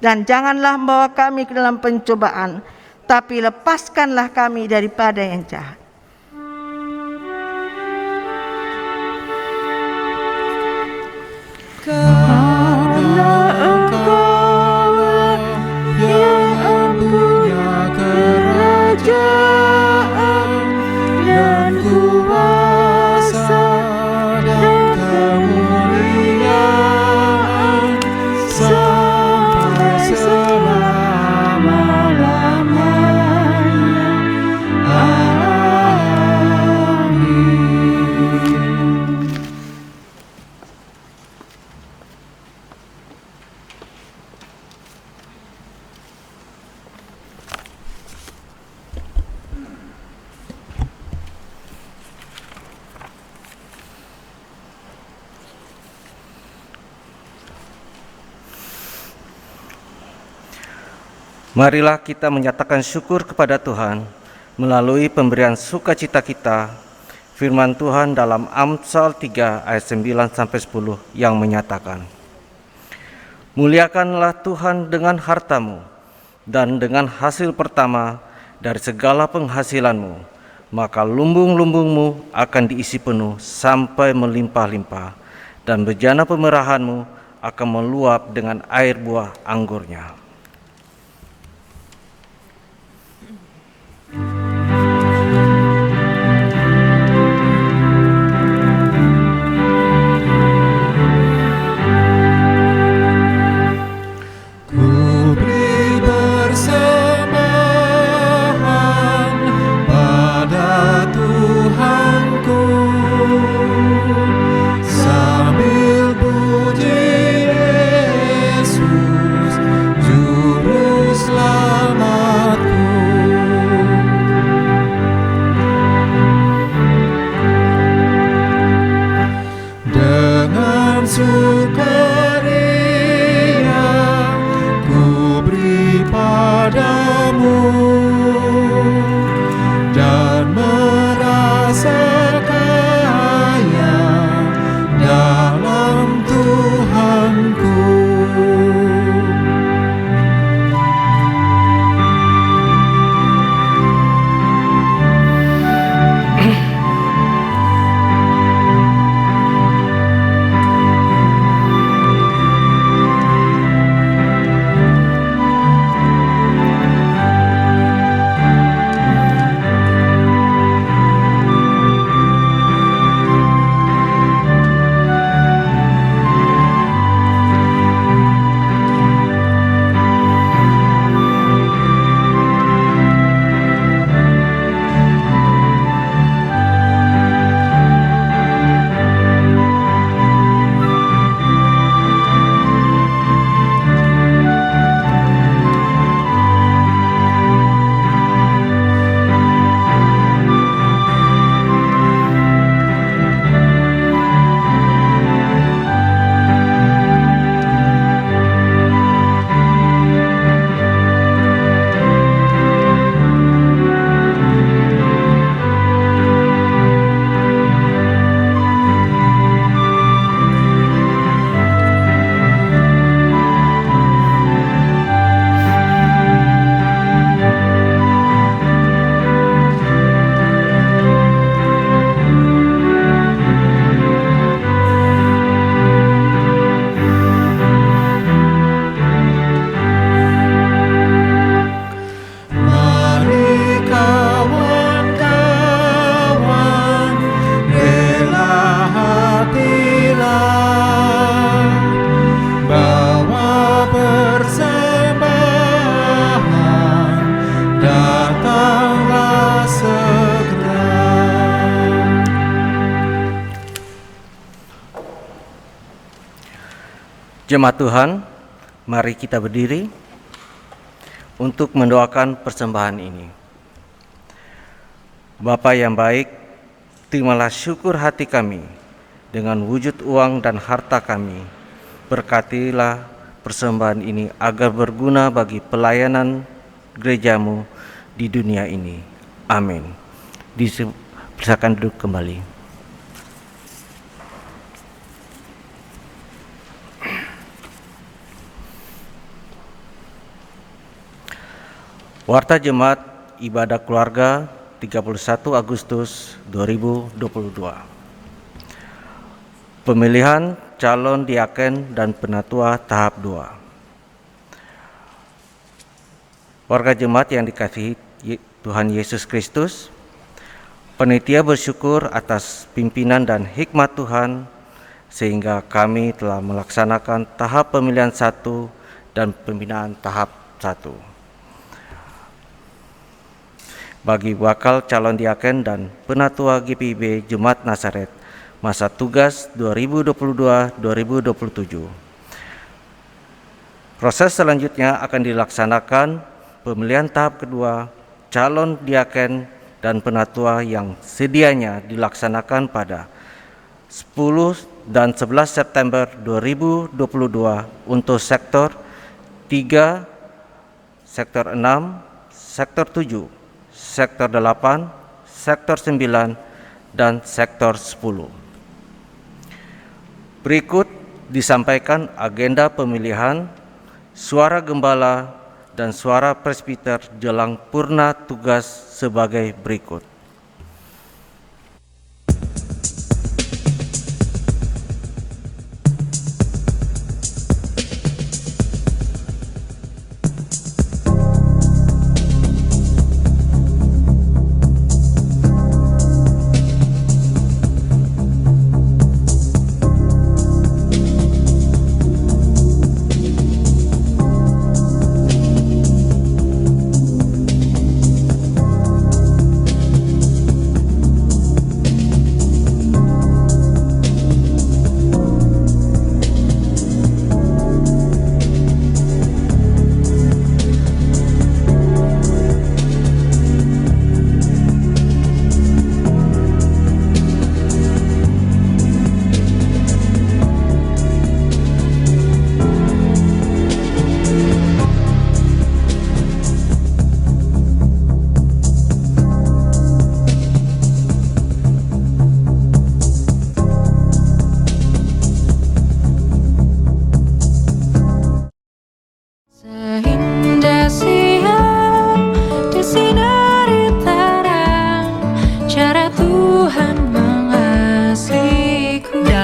Dan janganlah membawa kami ke dalam pencobaan, tapi lepaskanlah kami daripada yang jahat. Karena Engkau yang punya kerajaan dan kuasa dan kemuliaan sampai selama-lamanya. Amin. Marilah kita menyatakan syukur kepada Tuhan melalui pemberian sukacita kita. Firman Tuhan dalam Amsal 3 ayat 9-10 yang menyatakan, muliakanlah Tuhan dengan hartamu dan dengan hasil pertama dari segala penghasilanmu, maka lumbung-lumbungmu akan diisi penuh sampai melimpah-limpah, dan bejana pemerahanmu akan meluap dengan air buah anggurnya. Sambil puji Yesus, Jemaat Tuhan, mari kita berdiri untuk mendoakan persembahan ini. Bapa yang baik, terimalah syukur hati kami dengan wujud uang dan harta kami. Berkatilah persembahan ini agar berguna bagi pelayanan gerejamu di dunia ini. Amin. Silakan duduk kembali. Warta Jemaat Ibadah Keluarga 31 Agustus 2022. Pemilihan calon diaken dan penatua tahap 2. Warga jemaat yang dikasihi Tuhan Yesus Kristus, panitia bersyukur atas pimpinan dan hikmat Tuhan sehingga kami telah melaksanakan tahap pemilihan 1 dan pembinaan tahap 1. Bagi bakal calon diaken dan penatua GPIB Jemaat Nazaret masa tugas 2022-2027. Proses selanjutnya akan dilaksanakan pemilihan tahap kedua calon diaken dan penatua yang sedianya dilaksanakan pada 10 dan 11 September 2022 untuk sektor 3, sektor 6, sektor 7, sektor 8, sektor 9, dan sektor 10. Berikut disampaikan agenda pemilihan suara gembala dan suara presbiter jelang purna tugas sebagai berikut.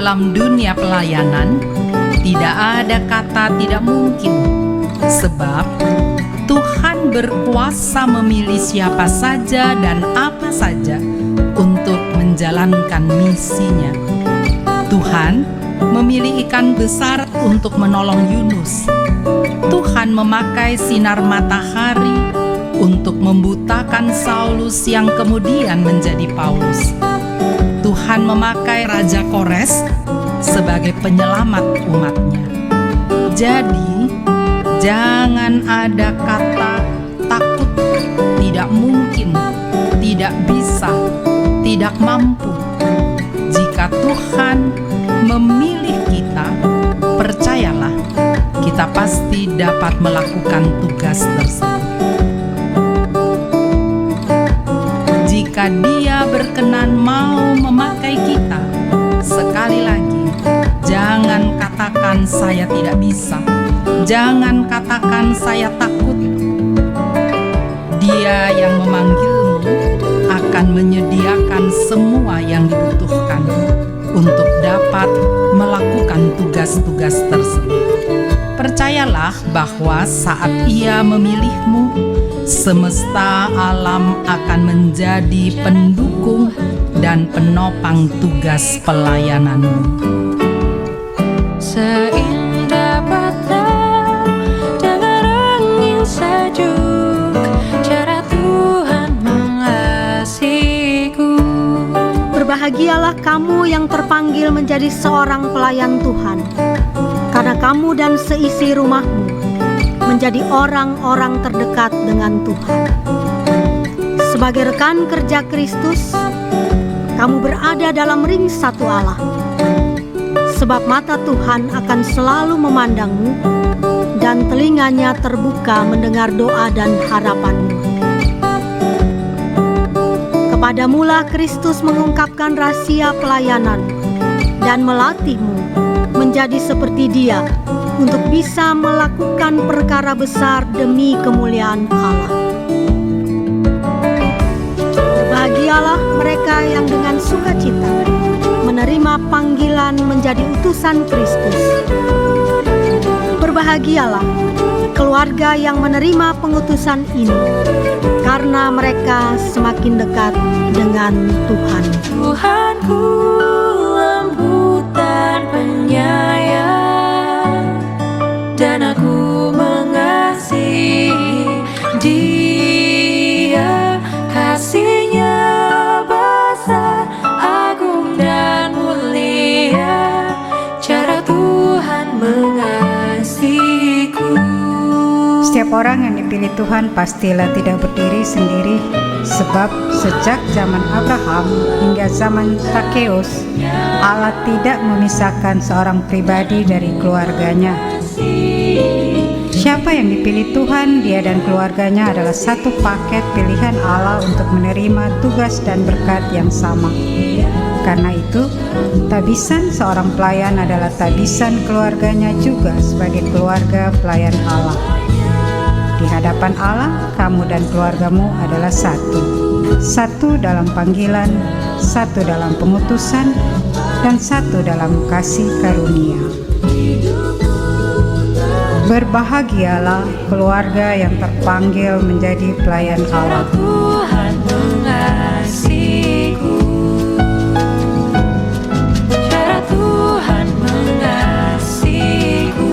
Dalam dunia pelayanan, tidak ada kata tidak mungkin, sebab Tuhan berkuasa memilih siapa saja dan apa saja untuk menjalankan misinya. Tuhan memilih ikan besar untuk menolong Yunus. Tuhan memakai sinar matahari untuk membutakan Saulus yang kemudian menjadi Paulus. Tuhan memakai Raja Kores sebagai penyelamat umatnya. Jadi, jangan ada kata takut, tidak mungkin, tidak bisa, tidak mampu. Jika Tuhan memilih kita, percayalah, kita pasti dapat melakukan tugas tersebut. Jika Dia berkenan mau memakai kita, sekali lagi, jangan katakan saya tidak bisa, jangan katakan saya takut. Dia yang memanggilmu akan menyediakan semua yang dibutuhkan untuk dapat melakukan tugas-tugas tersebut. Percayalah bahwa saat Ia memilihmu, semesta alam akan menjadi pendukung dan penopang tugas pelayananmu. Seindah patah dengar angin sejuk, cara Tuhan mengasihiku. Berbahagialah kamu yang terpanggil menjadi seorang pelayan Tuhan, karena kamu dan seisi rumahmu menjadi orang-orang terdekat dengan Tuhan. Sebagai rekan kerja Kristus, kamu berada dalam ring satu Allah. Sebab mata Tuhan akan selalu memandangmu dan telinganya terbuka mendengar doa dan harapanmu. Kepadamulah Kristus mengungkapkan rahasia pelayanan dan melatihmu menjadi seperti Dia untuk bisa melakukan perkara besar demi kemuliaan Allah. Berbahagialah mereka yang dengan sukacita menerima panggilan menjadi utusan Kristus. Berbahagialah keluarga yang menerima pengutusan ini, karena mereka semakin dekat dengan Tuhan. Tuhanku lembut dan penyayang, dan aku mengasihi Dia. Kasih-Nya besar, agung dan mulia, cara Tuhan mengasihiku. Setiap orang yang dipilih Tuhan pastilah tidak berdiri sendiri, sebab sejak zaman Abraham hingga zaman Zakheus, Allah tidak memisahkan seorang pribadi dari keluarganya. Siapa yang dipilih Tuhan, dia dan keluarganya adalah satu paket pilihan Allah untuk menerima tugas dan berkat yang sama. Karena itu, tabisan seorang pelayan adalah tabisan keluarganya juga sebagai keluarga pelayan Allah. Di hadapan Allah, kamu dan keluargamu adalah satu. Satu dalam panggilan, satu dalam pengutusan, dan satu dalam kasih karunia. Berbahagialah keluarga yang terpanggil menjadi pelayan Allah. Tuhan mengasihiku, cara Tuhan mengasihiku,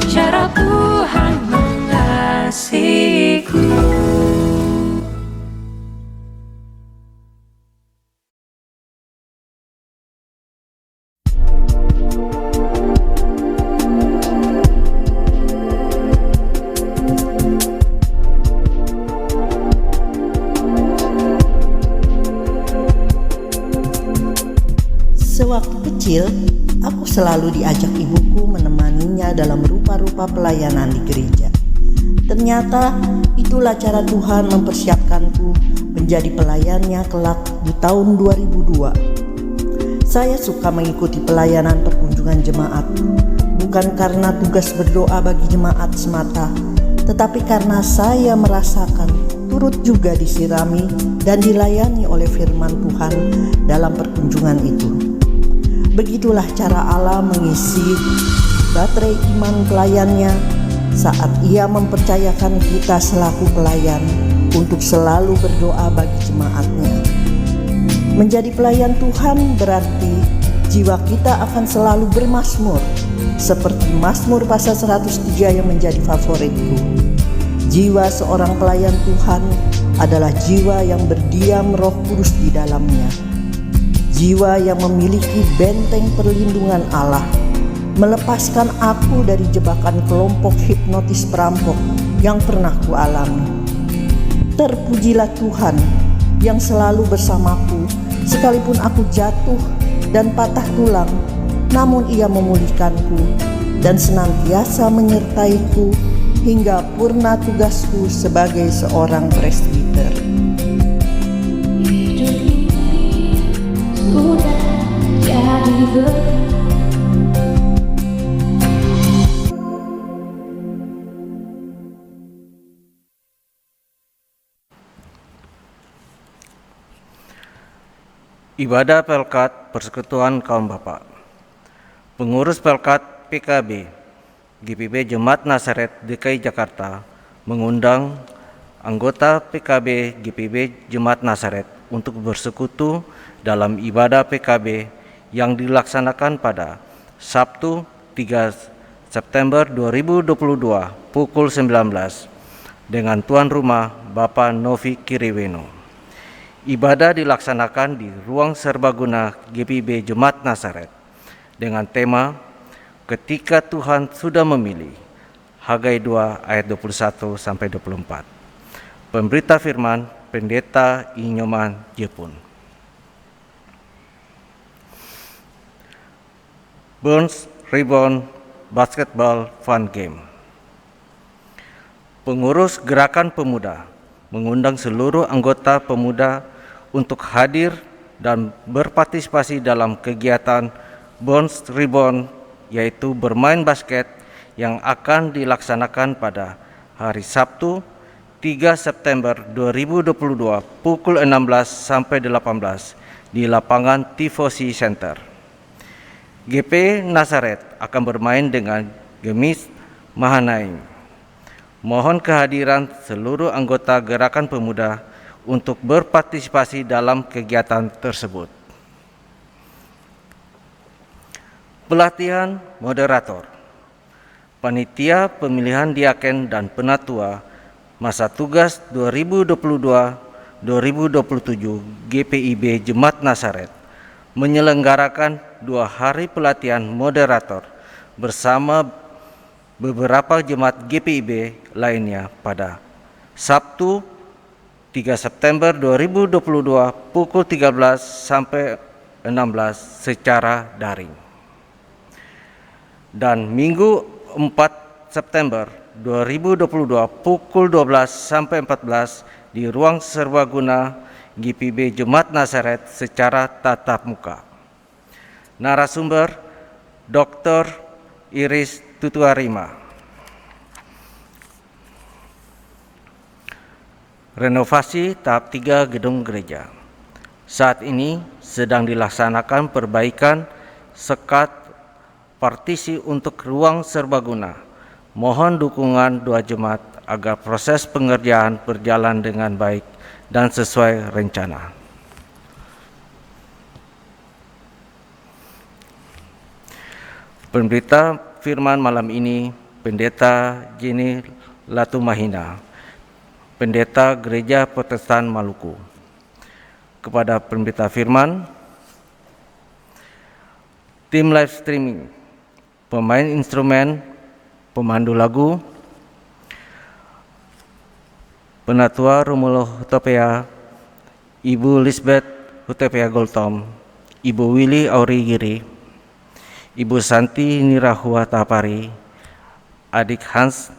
cara Tuhan mengasihiku. Sewaktu kecil, aku selalu diajak ibuku menemaninya dalam rupa-rupa pelayanan di gereja. Ternyata itulah cara Tuhan mempersiapkanku menjadi pelayannya kelak di tahun 2002. Saya suka mengikuti pelayanan perkunjungan jemaat, bukan karena tugas berdoa bagi jemaat semata, tetapi karena saya merasakan turut juga disirami dan dilayani oleh firman Tuhan dalam perkunjungan itu. Begitulah cara Allah mengisi baterai iman pelayannya saat Ia mempercayakan kita selaku pelayan untuk selalu berdoa bagi jemaatnya. Menjadi pelayan Tuhan berarti jiwa kita akan selalu bermazmur, seperti Mazmur pasal 103 yang menjadi favoritku. Jiwa seorang pelayan Tuhan adalah jiwa yang berdiam Roh Kudus di dalamnya. Jiwa yang memiliki benteng perlindungan Allah, melepaskan aku dari jebakan kelompok hipnotis perampok yang pernah kualami. Terpujilah Tuhan yang selalu bersamaku, sekalipun aku jatuh dan patah tulang, namun Ia memulihkanku dan senantiasa menyertaiku hingga purna tugasku sebagai seorang presbiter. Sudah jadi Ibadah Pelkat Persekutuan Kaum Bapa. Pengurus Pelkat PKB GPIB Jemaat Nazaret DKI Jakarta mengundang anggota PKB GPIB Jemaat Nazaret untuk bersekutu dalam ibadah PKB yang dilaksanakan pada Sabtu 3 September 2022 pukul 19 dengan tuan rumah Bapak Novi Kiriweno. Ibadah dilaksanakan di ruang serbaguna GPIB Jemaat Nazaret dengan tema Ketika Tuhan Sudah Memilih, Hagai 2 ayat 21-24. Pemberita firman, Pendeta Inyoman Jepun. Burns Ribbon Basketball Fun Game. Pengurus Gerakan Pemuda mengundang seluruh anggota pemuda untuk hadir dan berpartisipasi dalam kegiatan Burns Ribbon, yaitu bermain basket yang akan dilaksanakan pada hari Sabtu 3 September 2022 pukul 16-18 di lapangan Tifosi Center. GP Nazaret akan bermain dengan Gemis Mahanaim. Mohon kehadiran seluruh anggota Gerakan Pemuda untuk berpartisipasi dalam kegiatan tersebut. Pelatihan moderator. Panitia pemilihan diaken dan penatua masa tugas 2022-2027 GPIB Jemaat Nazaret menyelenggarakan 2 hari pelatihan moderator bersama beberapa jemaat GPIB lainnya pada Sabtu 3 September 2022 pukul 13-16 secara daring. Dan Minggu 4 September 2022 pukul 12-14 di ruang serbaguna GPIB Jemaat Nazaret secara tatap muka. Narasumber Dr. Iris Tutuarima. Renovasi tahap 3 gedung gereja. Saat ini sedang dilaksanakan perbaikan sekat partisi untuk ruang serbaguna. Mohon dukungan doa jemaat agar proses pengerjaan berjalan dengan baik dan sesuai rencana. Pemberita firman malam ini, Pendeta Jenny Latumahina, Pendeta Gereja Protestan Maluku. Kepada pemberita firman, tim live streaming, pemain instrumen, pemandu lagu, Penatua Romulo Hutapea, Ibu Lisbeth Hutapea Goltom, Ibu Willy Auri Giri, Ibu Santi Nirahua Tapari, adik Hans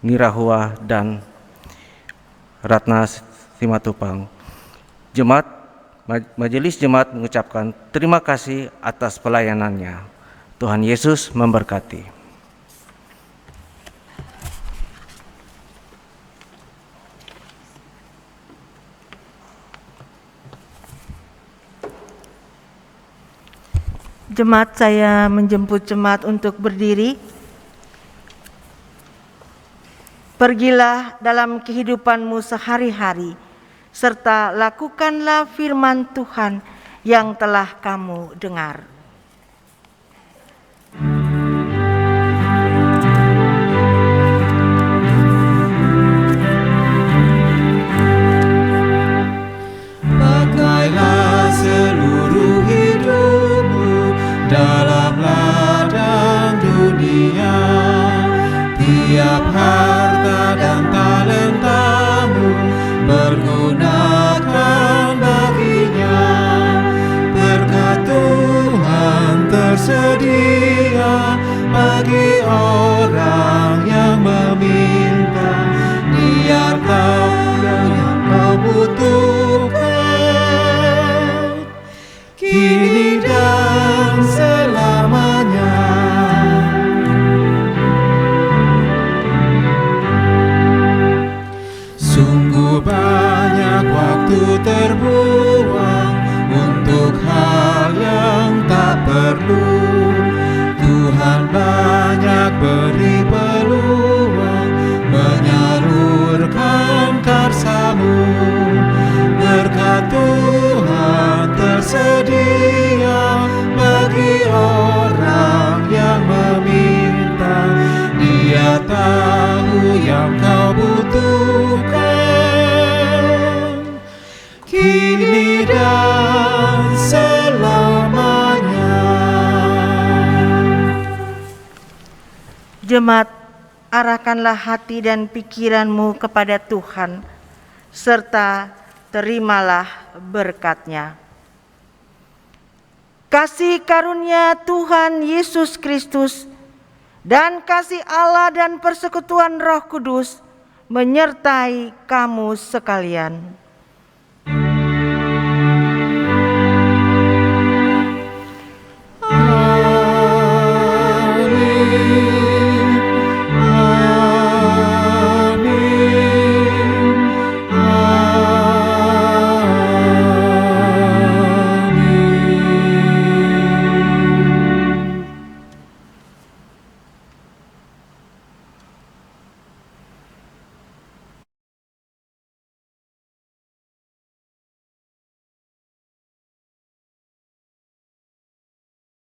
Nirahua dan Ratna Simatupang. Majelis Jemaat mengucapkan terima kasih atas pelayanannya. Tuhan Yesus memberkati. Jemaat, saya menjemput jemaat untuk berdiri. Pergilah dalam kehidupanmu sehari-hari, serta lakukanlah firman Tuhan yang telah kamu dengar. Pakailah seluruh hidupmu dalam ladang dunia, tiap harta dan talentamu pergunakan baginya. Berkat Tuhan tersedia bagi orang yang meminta. Dia tahu yang kau butuhkan kini dan selamanya. jemaat, arahkanlah hati dan pikiranmu kepada Tuhan, serta terimalah berkat-Nya. Kasih karunia Tuhan Yesus Kristus dan kasih Allah dan persekutuan Roh Kudus menyertai kamu sekalian.